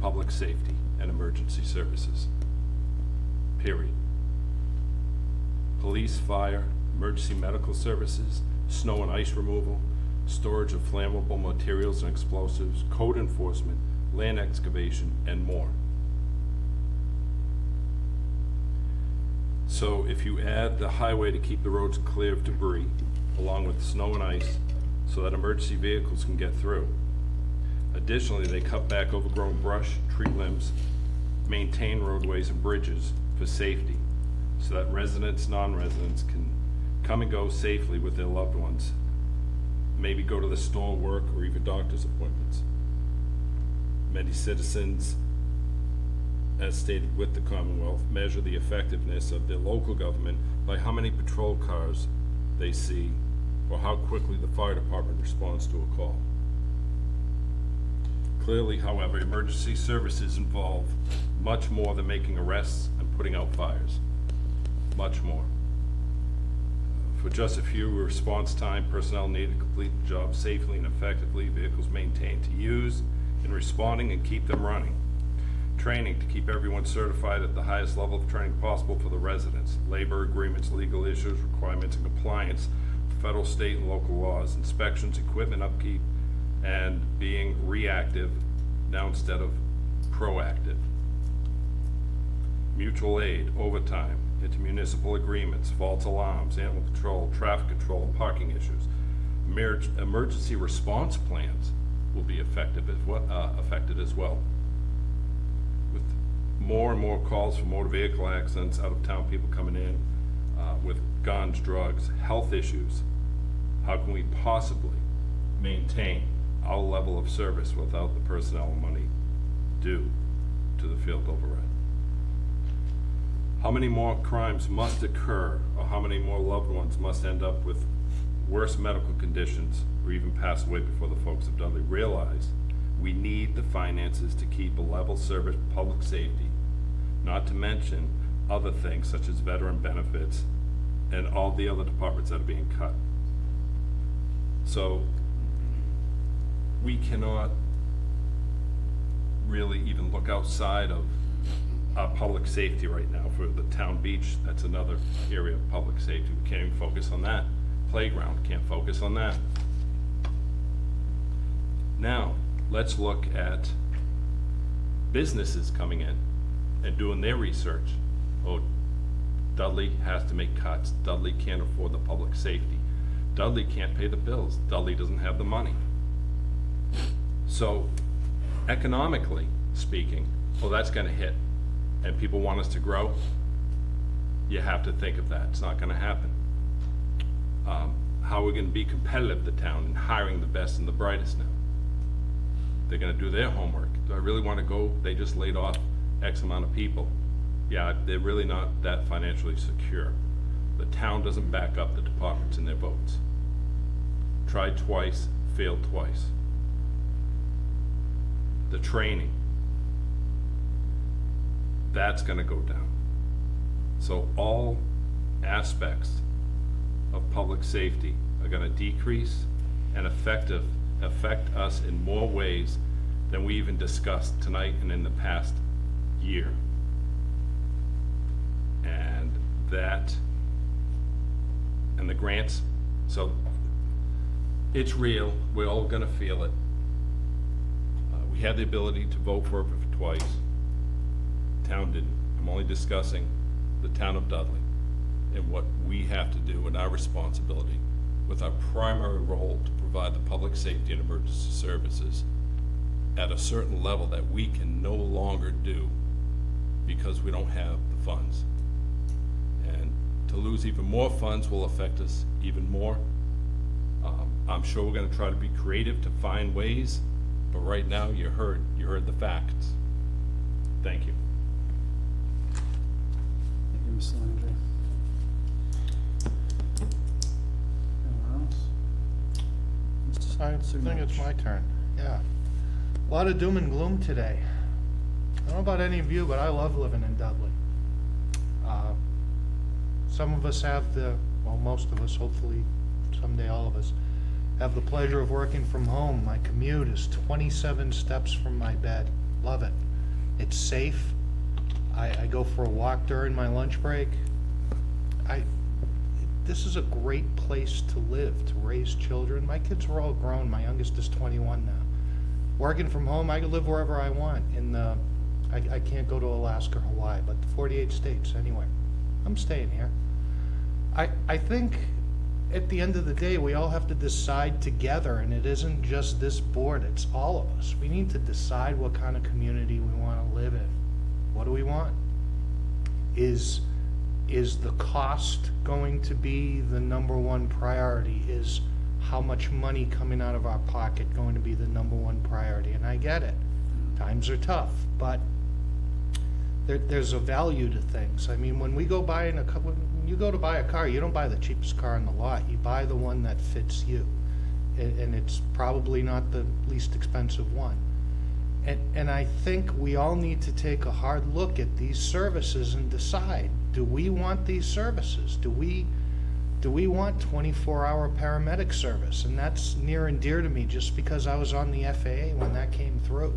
public safety and emergency services. Period. Police, fire, emergency medical services, snow and ice removal, storage of flammable materials and explosives, code enforcement, land excavation, and more. So if you add the highway to keep the roads clear of debris, along with snow and ice, so that emergency vehicles can get through. Additionally, they cut back overgrown brush, tree limbs, maintain roadways and bridges for safety, so that residents, non-residents can come and go safely with their loved ones, maybe go to the store, work, or even doctor's appointments. Many citizens, as stated with the Commonwealth, measure the effectiveness of their local government by how many patrol cars they see or how quickly the fire department responds to a call. Clearly, however, emergency services involve much more than making arrests and putting out fires. Much more. For just a few, response time, personnel needed to complete the job safely and effectively, vehicles maintained to use in responding and keep them running. Training to keep everyone certified at the highest level of training possible for the residents. Labor agreements, legal issues, requirements, and compliance with federal, state, and local laws. Inspections, equipment upkeep, and being reactive now instead of proactive. Mutual aid, overtime, intermunicipal agreements, false alarms, animal control, traffic control, and parking issues. Emergency response plans will be affected as well. With more and more calls for motor vehicle accidents, out-of-town people coming in with guns, drugs, health issues, how can we possibly maintain our level of service without the personnel and money due to the field override? How many more crimes must occur, or how many more loved ones must end up with worse medical conditions or even pass away before the folks of Dudley realize we need the finances to keep a level service public safety, not to mention other things such as veteran benefits and all the other departments that are being cut. So we cannot really even look outside of our public safety right now. For the town beach, that's another area of public safety. We can't even focus on that. Playground, can't focus on that. Now, let's look at businesses coming in and doing their research. Oh, Dudley has to make cuts. Dudley can't afford the public safety. Dudley can't pay the bills. Dudley doesn't have the money. So, economically speaking, well, that's gonna hit, and people want us to grow. You have to think of that. It's not gonna happen. How are we gonna be competitive, the town, in hiring the best and the brightest now? They're gonna do their homework. Do I really wanna go? They just laid off X amount of people. Yeah, they're really not that financially secure. The town doesn't back up the departments in their votes. Tried twice, failed twice. The training, that's gonna go down. So all aspects of public safety are gonna decrease and affect us in more ways than we even discussed tonight and in the past year. And that, and the grants, so it's real, we're all gonna feel it. We had the ability to vote for it twice. Town didn't. I'm only discussing the town of Dudley and what we have to do and our responsibility with our primary role to provide the public safety and emergency services at a certain level that we can no longer do because we don't have the funds. And to lose even more funds will affect us even more. I'm sure we're gonna try to be creative to find ways, but right now you heard the facts. Thank you.
Thank you, Mr. Landry. Anyone else? Mr.
I think it's my turn, yeah. A lot of doom and gloom today. I don't know about any of you, but I love living in Dudley. Some of us have well, most of us, hopefully someday all of us, have the pleasure of working from home. My commute is 27 steps from my bed. Love it. It's safe. I go for a walk during my lunch break. This is a great place to live, to raise children. My kids are all grown. My youngest is 21 now. Working from home, I can live wherever I want. I can't go to Alaska or Hawaii, but the 48 states anyway. I'm staying here. I think at the end of the day, we all have to decide together, and it isn't just this board, it's all of us. We need to decide what kind of community we want to live in. What do we want? Is the cost going to be the number one priority? Is how much money coming out of our pocket going to be the number one priority? And I get it. Times are tough, but there's a value to things. I mean, when we go buying when you go to buy a car, you don't buy the cheapest car in the lot. You buy the one that fits you. And it's probably not the least expensive one. And I think we all need to take a hard look at these services and decide, do we want these services? Do we want 24-hour paramedic service? And that's near and dear to me just because I was on the FAA when that came through.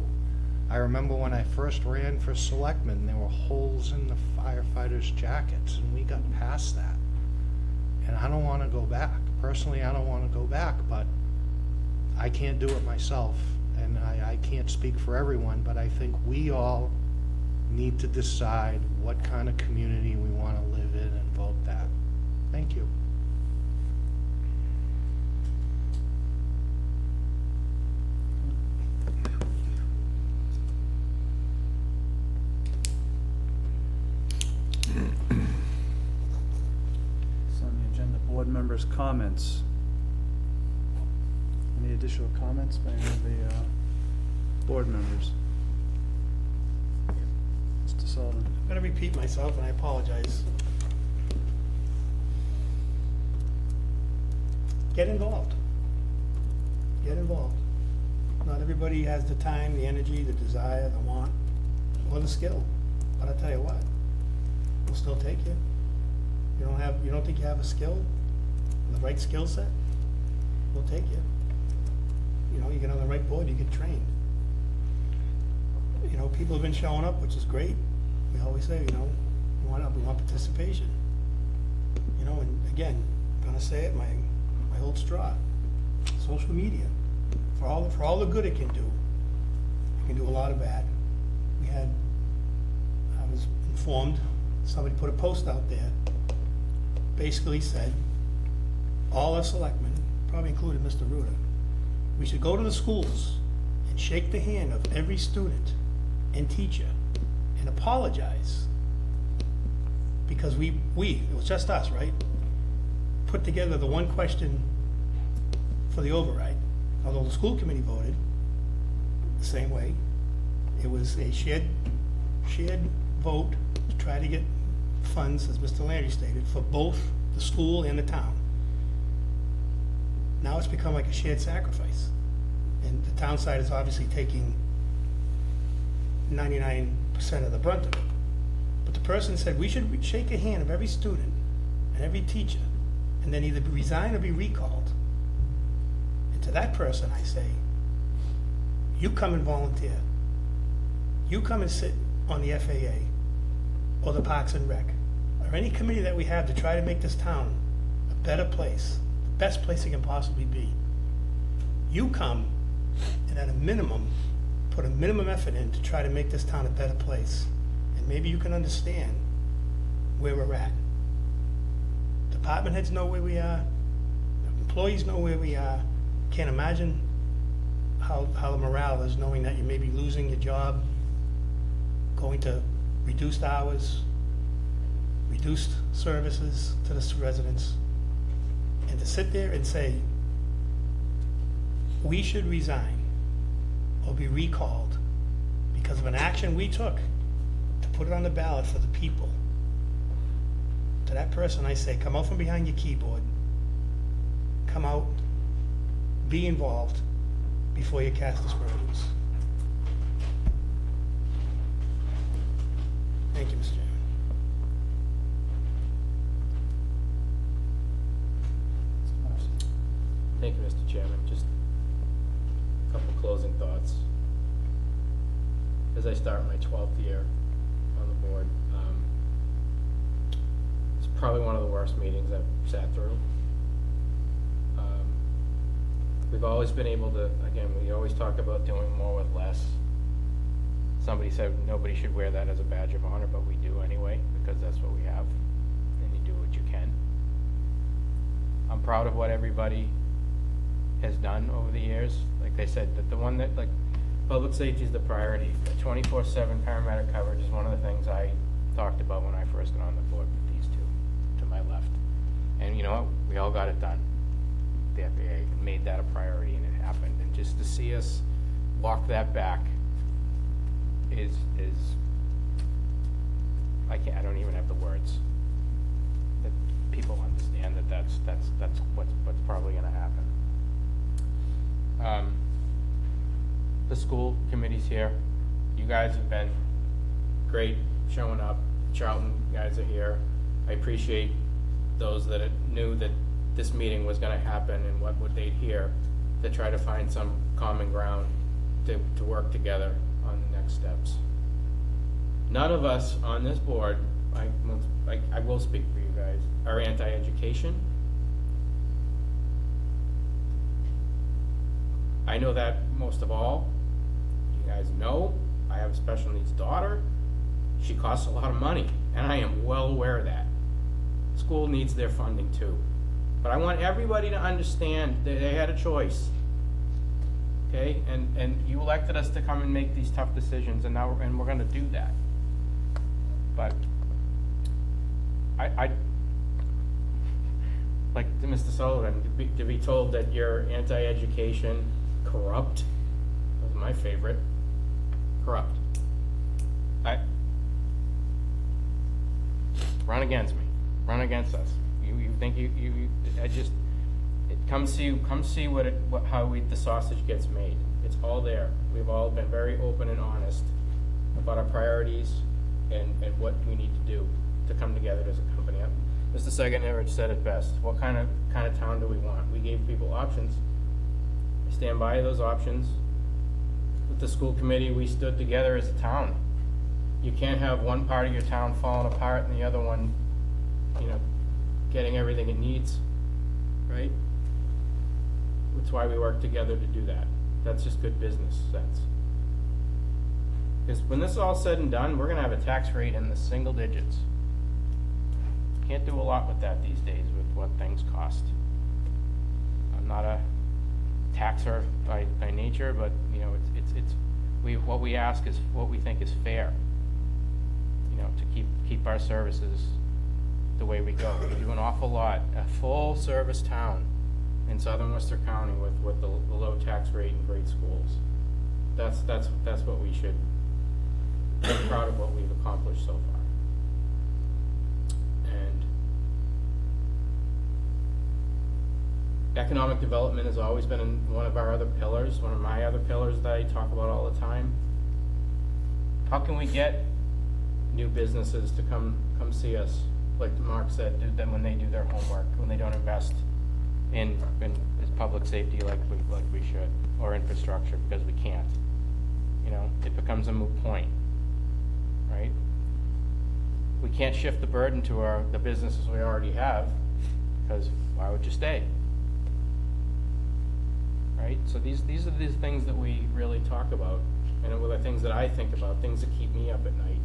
I remember when I first ran for Selectmen, there were holes in the firefighters' jackets, and we got past that. And I don't want to go back. Personally, I don't want to go back, but I can't do it myself, and I can't speak for everyone, but I think we all need to decide what kind of community we want to live in and vote that. Thank you.
So on the agenda, board members' comments. Any additional comments by any of the board members? Mr. Sullivan?
I'm gonna repeat myself, and I apologize. Get involved. Get involved. Not everybody has the time, the energy, the desire, the want, or the skill. But I tell you what, we'll still take you. You don't think you have a skill, the right skill set? We'll take you. You know, you get on the right board, you get trained. You know, people have been showing up, which is great. We always say, you know, we want participation. You know, and again, I'm gonna say it, my old straw, social media, for all the good it can do a lot of bad. I was informed, somebody put a post out there, basically said, all our selectmen, probably included Mr. Ruda, we should go to the schools and shake the hand of every student and teacher and apologize. Because it was just us, right? Put together the one question for the override, although the school committee voted the same way. It was a shared vote to try to get funds, as Mr. Landry stated, for both the school and the town. Now it's become like a shared sacrifice. And the town side is obviously taking 99% of the brunt of it. But the person said, we should shake a hand of every student and every teacher, and then either resign or be recalled. And to that person, I say, you come and volunteer. You come and sit on the FAA or the Parks and Rec, or any committee that we have to try to make this town a better place, the best place it can possibly be. You come and at a minimum, put a minimum effort in to try to make this town a better place. And maybe you can understand where we're at. Department heads know where we are. Employees know where we are. Can't imagine how the morale is knowing that you may be losing your job, going to reduced hours, reduced services to the residents. And to sit there and say, we should resign or be recalled because of an action we took to put it on the ballot for the people. To that person, I say, come out from behind your keyboard. Come out, be involved before you cast aspersions. Thank you, Mr. Chairman.
Thank you, Mr. Chairman. Just a couple closing thoughts. As I start my 12th year on the board, it's probably one of the worst meetings I've sat through. We've always been able to, again, we always talk about doing more with less. Somebody said nobody should wear that as a badge of honor, but we do anyway, because that's what we have, and you do what you can. I'm proud of what everybody has done over the years. Like they said, that the one that, like, public safety is the priority. 24/7 paramedic coverage is one of the things I talked about when I first got on the board with these two to my left. And you know what? We all got it done. The FAA made that a priority, and it happened. And just to see us walk that back is I don't even have the words. That people understand that that's what's probably going to happen. The school committee's here. You guys have been great showing up. Charlton guys are here. I appreciate those that knew that this meeting was going to happen and what would they hear to try to find some common ground to work together on the next steps. None of us on this board, I will speak for you guys, are anti-education. I know that most of all. You guys know I have a special needs daughter. She costs a lot of money, and I am well aware of that. School needs their funding too. But I want everybody to understand that they had a choice. Okay? And you elected us to come and make these tough decisions, and now we're gonna do that. But I like Mr. Sullivan, to be told that you're anti-education, corrupt, that was my favorite. Corrupt. Run against me. Run against us. You think come see how the sausage gets made. It's all there. We've all been very open and honest about our priorities and what we need to do to come together as a company. Mr. Seganovich said it best. What kind of town do we want? We gave people options. I stand by those options. With the school committee, we stood together as a town. You can't have one part of your town falling apart and the other one, getting everything it needs, right? That's why we work together to do that. That's just good business sense. Because when this is all said and done, we're gonna have a tax rate in the single digits. Can't do a lot with that these days with what things cost. I'm not a taxer by nature, but what we ask is what we think is fair. To keep our services the way we go. We do an awful lot, a full service town in southern Worcester County with the low tax rate and great schools. That's what we should be proud of what we've accomplished so far. And economic development has always been one of our other pillars, one of my other pillars that I talk about all the time. How can we get new businesses to come see us, like Mark said, then when they do their homework, when they don't invest in public safety like we should, or infrastructure, because we can't. It becomes a moot point, right? We can't shift the burden to the businesses we already have, because why would you stay? Right? So these are the things that we really talk about, and are the things that I think about, things that keep me up at night.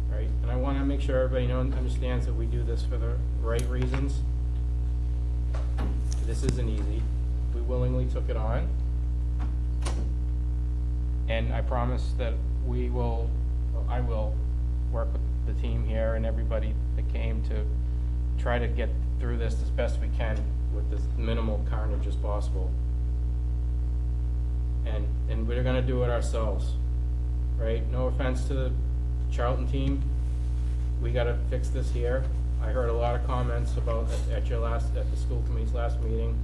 Right? And I want to make sure everybody understands that we do this for the right reasons. This isn't easy. We willingly took it on. And I promise that I will work with the team here and everybody that came to try to get through this as best we can with as minimal carnage as possible. And we're going to do it ourselves. Right? No offense to the Charlton team, we got to fix this here. I heard a lot of comments about at the school committee's last meeting,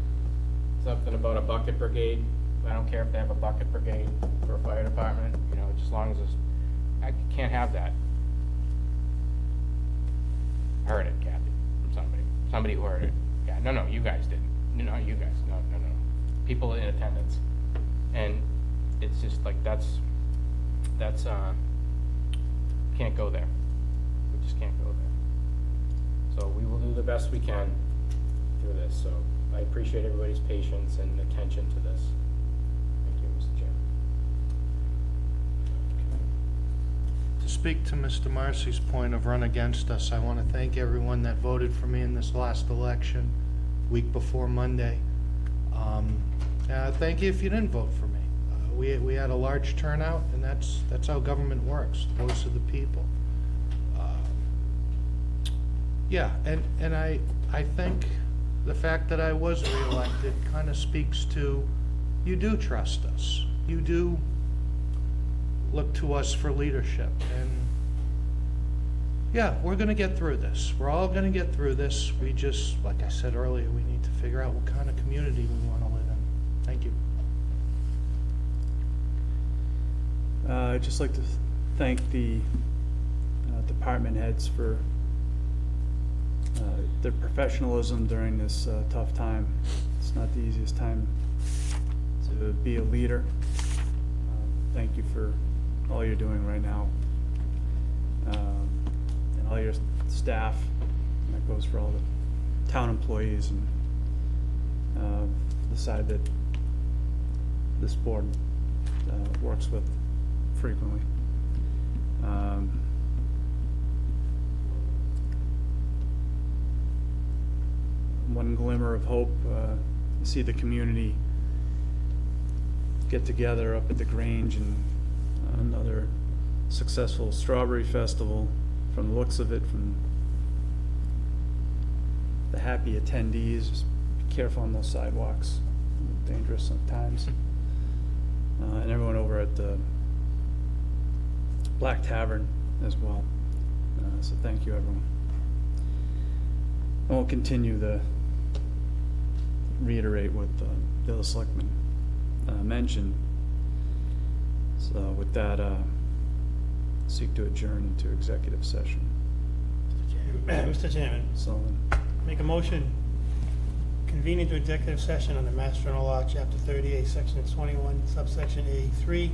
something about a bucket brigade. I don't care if they have a bucket brigade for a fire department, just as long as I can't have that. I heard it, Kathy, from somebody who heard it. Yeah, no, you guys didn't. No, you guys, no. People in attendance, and it's just like that's can't go there. We just can't go there. So we will do the best we can through this. So I appreciate everybody's patience and attention to this. Thank you, Mr. Chairman.
To speak to Mr. Marcy's point of run against us, I want to thank everyone that voted for me in this last election, week before Monday. Thank you if you didn't vote for me. We had a large turnout, and that's how government works, the voice of the people. And I think the fact that I was reelected kind of speaks to, you do trust us. You do look to us for leadership. And yeah, we're going to get through this. We're all going to get through this. We just, like I said earlier, we need to figure out what kind of community we want to live in. Thank you.
I'd just like to thank the department heads for their professionalism during this tough time. It's not the easiest time to be a leader. Thank you for all you're doing right now. And all your staff. And that goes for all the town employees and the side that this board works with frequently. One glimmer of hope, see the community get together up at the Grange and another successful strawberry festival. From the looks of it, from the happy attendees, just be careful on those sidewalks, dangerous sometimes. And everyone over at the Black Tavern as well. So thank you, everyone. And we'll continue to reiterate what the other selectmen mentioned. So with that, seek to adjourn into executive session.
Mr. Chairman,
Sullivan.
make a motion, convene into executive session under Mass General Law, Chapter 38, Section 21, subsection A3,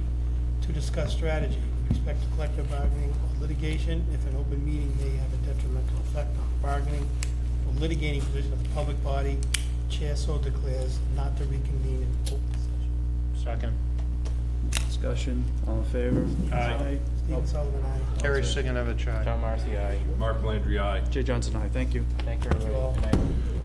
to discuss strategy with respect to collective bargaining or litigation if an open meeting may have a detrimental effect on bargaining or litigating position of the public body. Chair so declares not to reconvene in open session.
Second.
Discussion, all in favor?
Aye.
Stephen Sullivan, aye.
Harry Sigenovich, aye.
Tom Marcy, aye.
Mark Landry, aye.
Jay Johnson, aye. Thank you.
Thank you, everybody. Good night.